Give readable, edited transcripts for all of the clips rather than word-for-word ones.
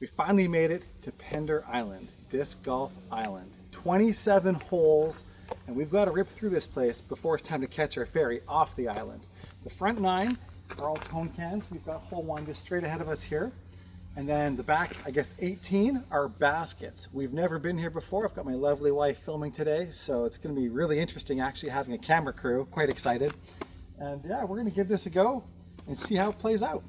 We finally made it to Pender Island, Disc Golf Island. 27 holes, and we've got to rip through this place before it's time to catch our ferry off the island. The front 9 are all tone cans. We've got hole 1 just straight ahead of us here. And then the back, I guess 18 are baskets. We've never been here before. I've got my lovely wife filming today, so it's going to be really interesting actually having a camera crew. Quite excited. And yeah, we're going to give this a go and see how it plays out.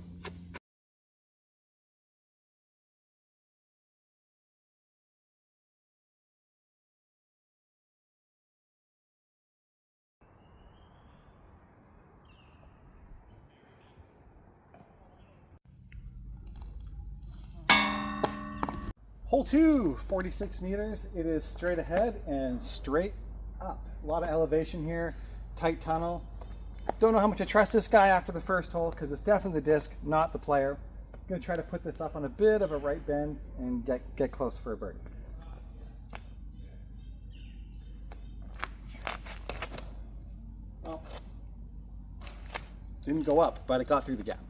Hole 2, 46 meters. It is straight ahead and straight up. A lot of elevation here, tight tunnel. Don't know how much I trust this guy after the first hole because it's definitely the disc, not the player. I'm gonna try to put this up on a bit of a right bend and get close for a birdie. Well, didn't go up, but it got through the gap.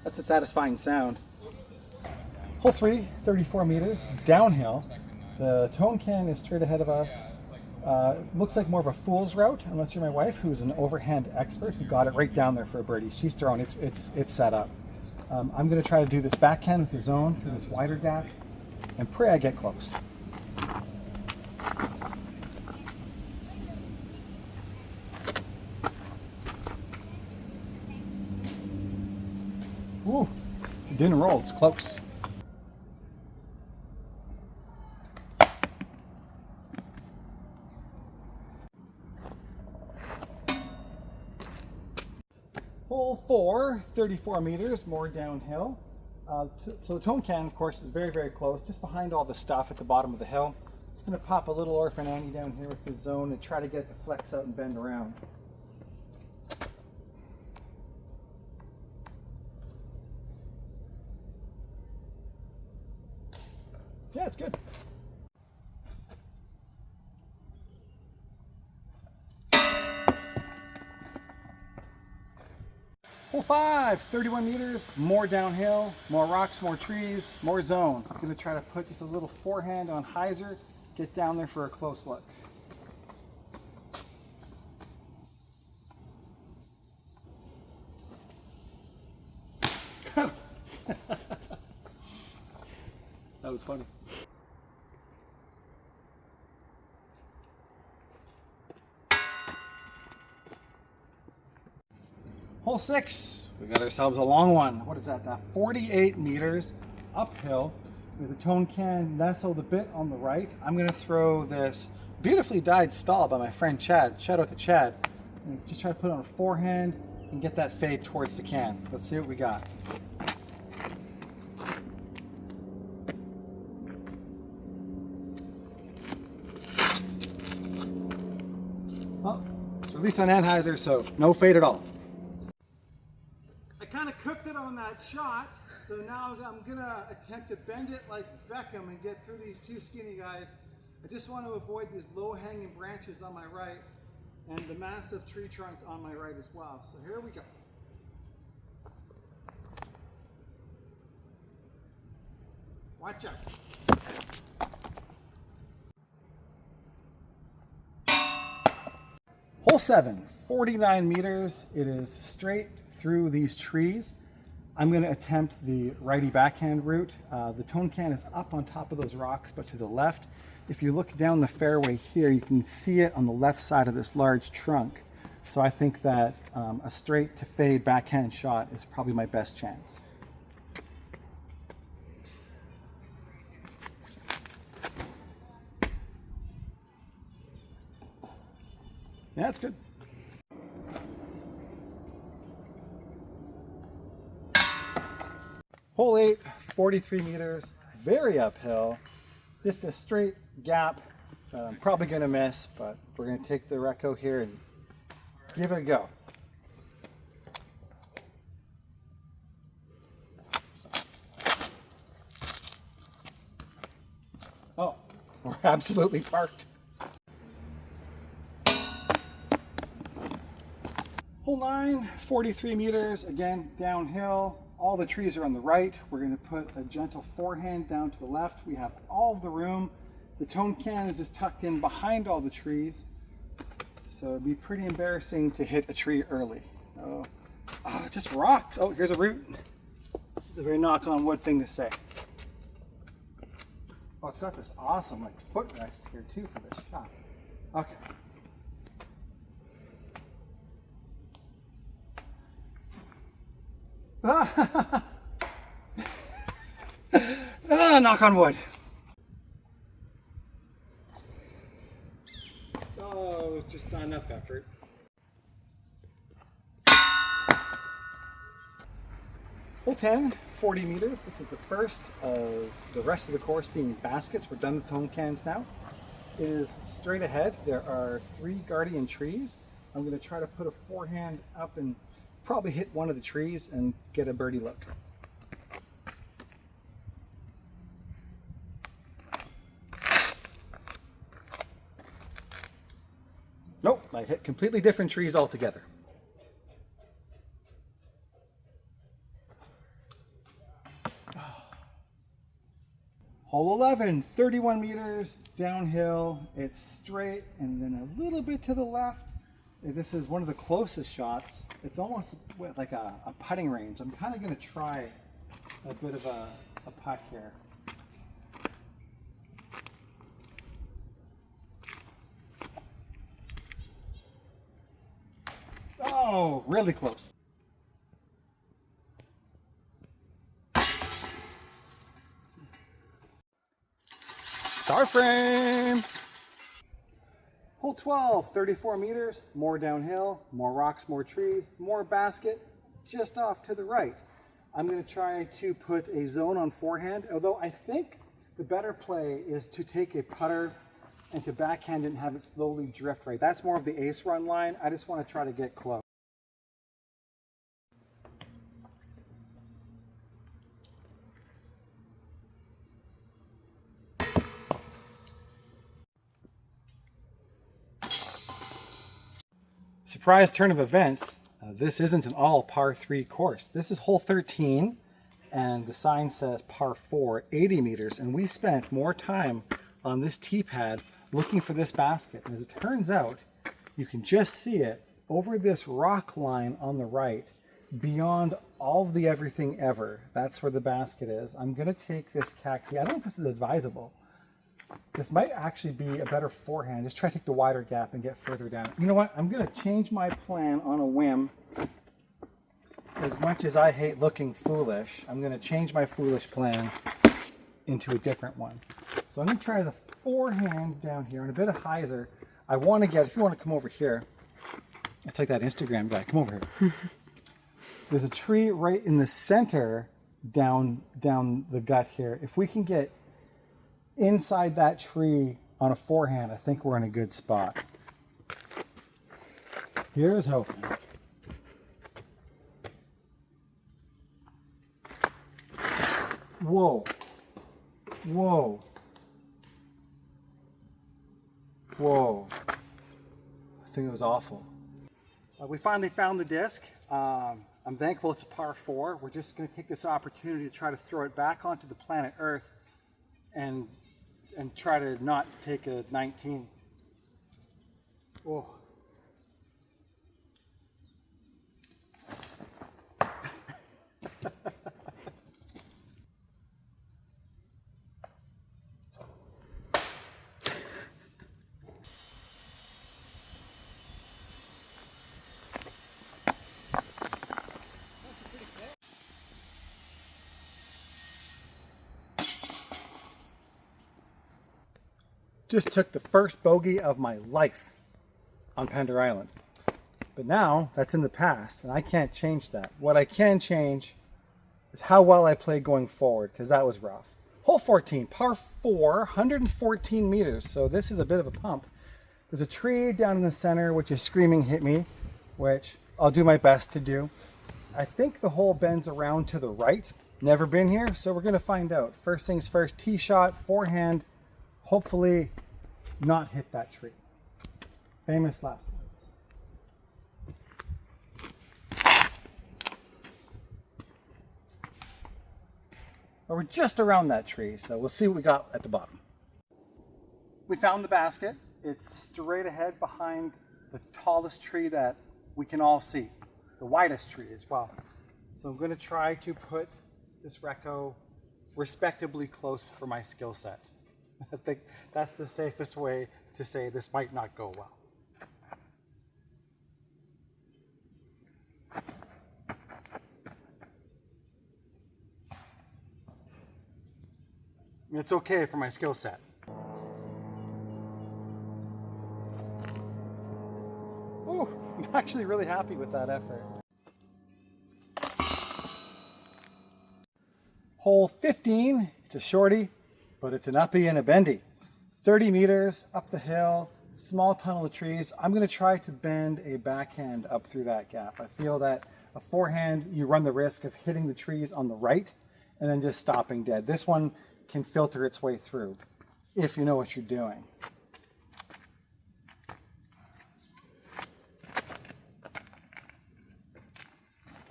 That's a satisfying sound. Hole 3, 34 meters, downhill. The tone can is straight ahead of us. Looks like more of a fool's route, unless you're my wife, who's an overhand expert, who got it right down there for a birdie. She's thrown, it's set up. I'm gonna try to do this backhand with the zone through this wider gap and pray I get close. Ooh, it didn't roll, it's close. Hole 4, 34 meters, more downhill. So the tone can, of course, is very, very close, just behind all the stuff at the bottom of the hill. It's going to pop a little orphan Annie down here with the zone and try to get it to flex out and bend around. Yeah, it's good. Hole 5, 31 meters, more downhill, more rocks, more trees, more zone. I'm gonna try to put just a little forehand on hyzer, get down there for a close look. That was funny. Hole 6, we got ourselves a long one. What is that? 48 meters uphill with a tone can nestled a bit on the right. I'm going to throw this beautifully dyed stall by my friend Chad. Shout out to Chad. And just try to put it on a forehand and get that fade towards the can. Let's see what we got. Oh, it's released on anhyzer, so no fade at all. I kind of cooked it on that shot, so now I'm gonna attempt to bend it like Beckham and get through these two skinny guys. I just want to avoid these low-hanging branches on my right and the massive tree trunk on my right as well. So here we go. Watch out. Hole 7, 49 meters. It is straight through these trees. I'm going to attempt the righty backhand route. The tone can is up on top of those rocks, but to the left. If you look down the fairway here, you can see it on the left side of this large trunk. So I think that a straight to fade backhand shot is probably my best chance. Yeah, it's good. Hole 8, 43 meters, very uphill. Just a straight gap. I'm probably going to miss, but we're going to take the Reco here and give it a go. Oh, we're absolutely parked. Hole 9, 43 meters, again, downhill. All the trees are on the right. We're gonna put a gentle forehand down to the left. We have all of the room. The tone can is just tucked in behind all the trees. So it'd be pretty embarrassing to hit a tree early. Oh, just rocks. Oh, here's a root. It's a very knock on wood thing to say. Oh, it's got this awesome like footrest here too for this shot. Okay. Knock on wood. Oh, it's just not enough effort. Hole 10, 40 meters. This is the first of the rest of the course being baskets. We're done with tone cans now. It is straight ahead. There are 3 guardian trees. I'm going to try to put a forehand up and probably hit one of the trees and get a birdie look. Nope, I hit completely different trees altogether. Hole 11, 31 meters, downhill. It's straight and then a little bit to the left. This is one of the closest shots. It's almost like a putting range. I'm kind of going to try a bit of a putt here. Oh, really close. Star frame. Hole 12, 34 meters, more downhill, more rocks, more trees, more basket, just off to the right. I'm going to try to put a zone on forehand, although I think the better play is to take a putter and to backhand it and have it slowly drift right. That's more of the ace run line. I just want to try to get close. Surprise turn of events. This isn't an all par 3 course. This is hole 13 and the sign says par 4, 80 meters, and we spent more time on this tee pad looking for this basket. And as it turns out, you can just see it over this rock line on the right beyond all of the everything ever. That's where the basket is. I'm gonna take this cacti. I don't know if this is advisable. This might actually be a better forehand. Just try to take the wider gap and get further down. You know what? I'm going to change my plan on a whim. As much as I hate looking foolish, I'm going to change my foolish plan into a different one. So I'm going to try the forehand down here and a bit of hyzer. I want to get, if you want to come over here, it's like that Instagram guy. Come over here. There's a tree right in the center down the gut here. If we can get inside that tree on a forehand, I think we're in a good spot. Here's hoping. Whoa. Whoa. Whoa. I think it was awful. We finally found the disc. I'm thankful it's a par 4. We're just going to take this opportunity to try to throw it back onto the planet Earth and try to not take a 19. Oh. Just took the first bogey of my life on Pender Island. But now that's in the past and I can't change that. What I can change is how well I play going forward, because that was rough. Hole 14, par 4, 114 meters. So this is a bit of a pump. There's a tree down in the center which is screaming hit me, which I'll do my best to do. I think the hole bends around to the right. Never been here, so we're gonna find out. First things first, tee shot, forehand, hopefully not hit that tree. Famous last words. But we're just around that tree, so we'll see what we got at the bottom. We found the basket. It's straight ahead behind the tallest tree that we can all see, the widest tree as well. So I'm going to try to put this Reco respectably close for my skill set. I think that's the safest way to say this might not go well. It's okay for my skill set. Ooh, I'm actually really happy with that effort. Hole 15, it's a shorty, but it's an uppy and a bendy. 30 meters up the hill, small tunnel of trees. I'm gonna try to bend a backhand up through that gap. I feel that a forehand, you run the risk of hitting the trees on the right and then just stopping dead. This one can filter its way through if you know what you're doing.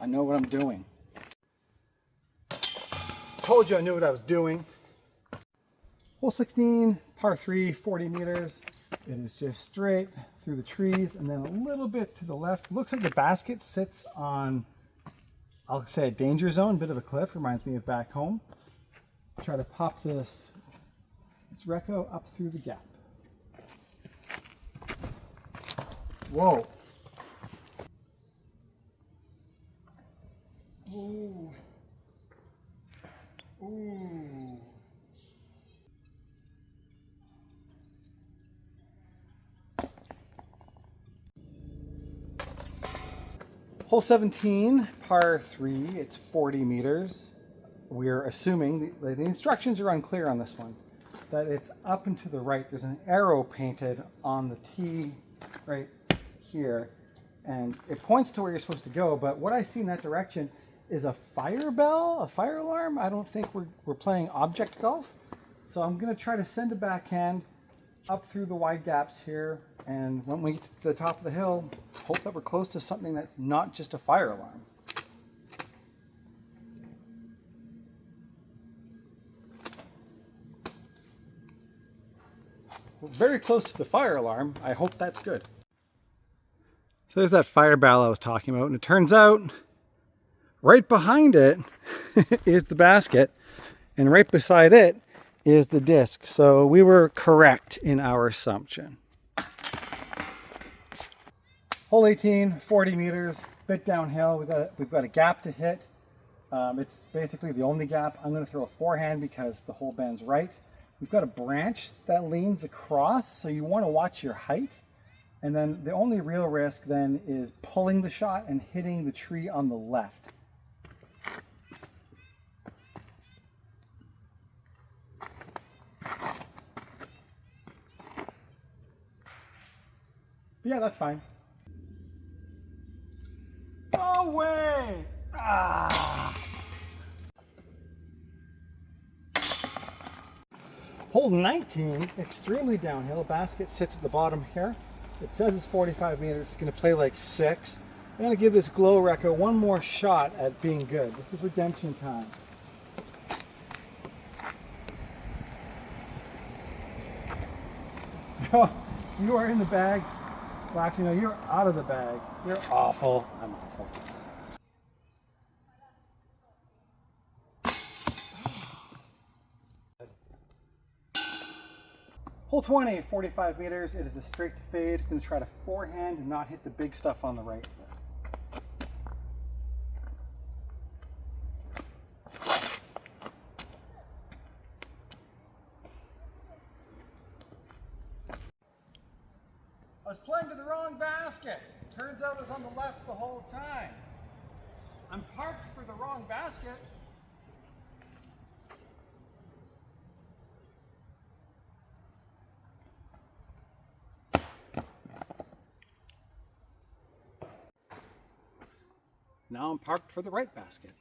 I know what I'm doing. Told you I knew what I was doing. Hole 16, par 3, 40 meters. It is just straight through the trees and then a little bit to the left. Looks like the basket sits on, I'll say, a danger zone, bit of a cliff. Reminds me of back home. Try to pop this Reco up through the gap. Whoa. Ooh. Ooh. Hole 17, par 3, it's 40 meters. We're assuming, the instructions are unclear on this one, that it's up and to the right. There's an arrow painted on the tee right here, and it points to where you're supposed to go, but what I see in that direction is a fire bell, a fire alarm. I don't think we're playing object golf. So I'm gonna try to send a backhand up through the wide gaps here, and when we get to the top of the hill, hope that we're close to something that's not just a fire alarm. We're very close to the fire alarm. I hope that's good. So there's that fire bell I was talking about, and it turns out right behind it is the basket, and right beside it is the disc. So we were correct in our assumption. Hole 18, 40 meters, bit downhill. We've got a gap to hit. It's basically the only gap. I'm going to throw a forehand because the hole bends right. We've got a branch that leans across, so you want to watch your height. And then the only real risk then is pulling the shot and hitting the tree on the left. Yeah, that's fine. No way! Ah! Hole 19, extremely downhill. Basket sits at the bottom here. It says it's 45 meters. It's going to play like 6. I'm going to give this Glow Reco one more shot at being good. This is redemption time. You are in the bag. Well, actually, no, you're out of the bag. You're awful. I'm awful. Hole 20, 45 meters. It is a straight fade. Going to try to forehand and not hit the big stuff on the right. I was playing to the wrong basket. Turns out it was on the left the whole time. I'm parked for the wrong basket. Now I'm parked for the right basket.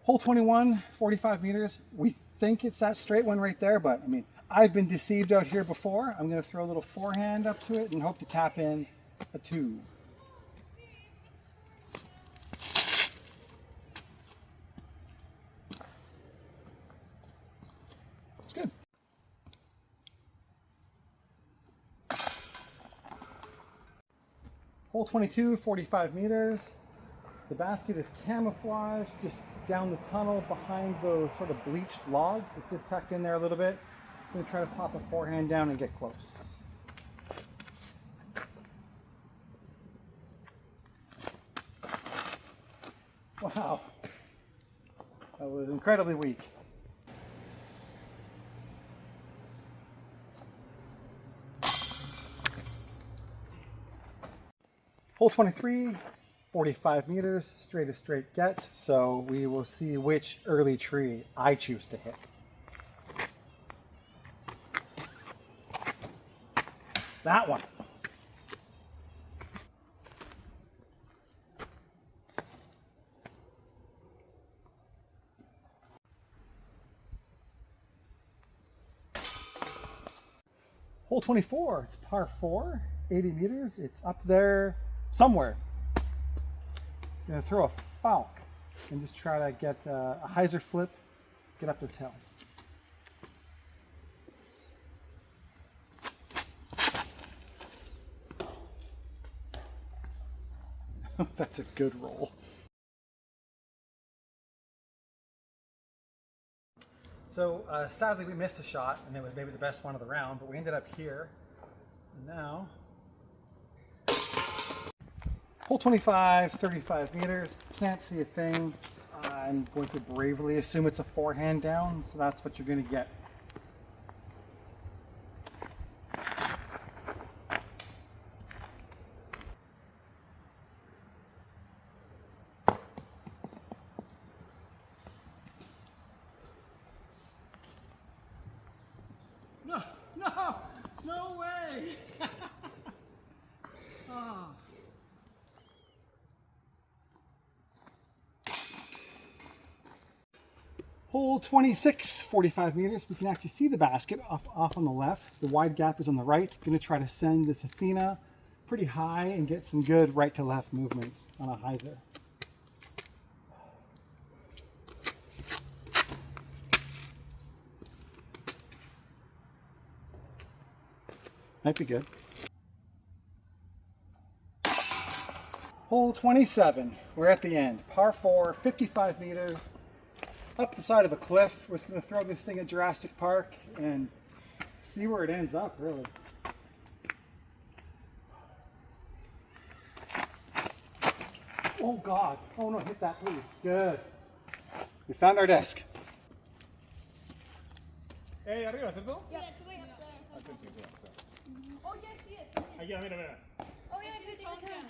Hole 21, 45 meters. We think it's that straight one right there, but I mean, I've been deceived out here before. I'm going to throw a little forehand up to it and hope to tap in a 2. Hole 22, 45 meters. The basket is camouflaged just down the tunnel behind those sort of bleached logs. It's just tucked in there a little bit. I'm gonna try to pop a forehand down and get close. Wow, that was incredibly weak. Hole 23, 45 meters, straight as straight gets, so we will see which early tree I choose to hit. It's that one. Hole 24, it's par 4, 80 meters, it's up there somewhere. I'm gonna throw a falk and just try to get a hyzer flip, get up this hill. That's a good roll. So sadly we missed a shot, and it was maybe the best one of the round, but we ended up here. And now, hole 25, 35 meters, can't see a thing. I'm going to bravely assume it's a forehand down, so that's what you're going to get. No, no, no way! Oh. Hole 26, 45 meters. We can actually see the basket off on the left. The wide gap is on the right. I'm going to try to send this Athena pretty high and get some good right to left movement on a hyzer. Might be good. Hole 27, we're at the end. Par 4, 55 meters, up the side of a cliff. We're just going to throw this thing at Jurassic Park and see where it ends up, really. Oh God, oh no, hit that please. Good. We found our desk. Hey, arriba, ¿cierto? Yeah, it's way up there. Ah, sí, sí, sí, sí. Oh, yeah, I see it. Aquí, mira, mira. Oh, yeah, it's on down.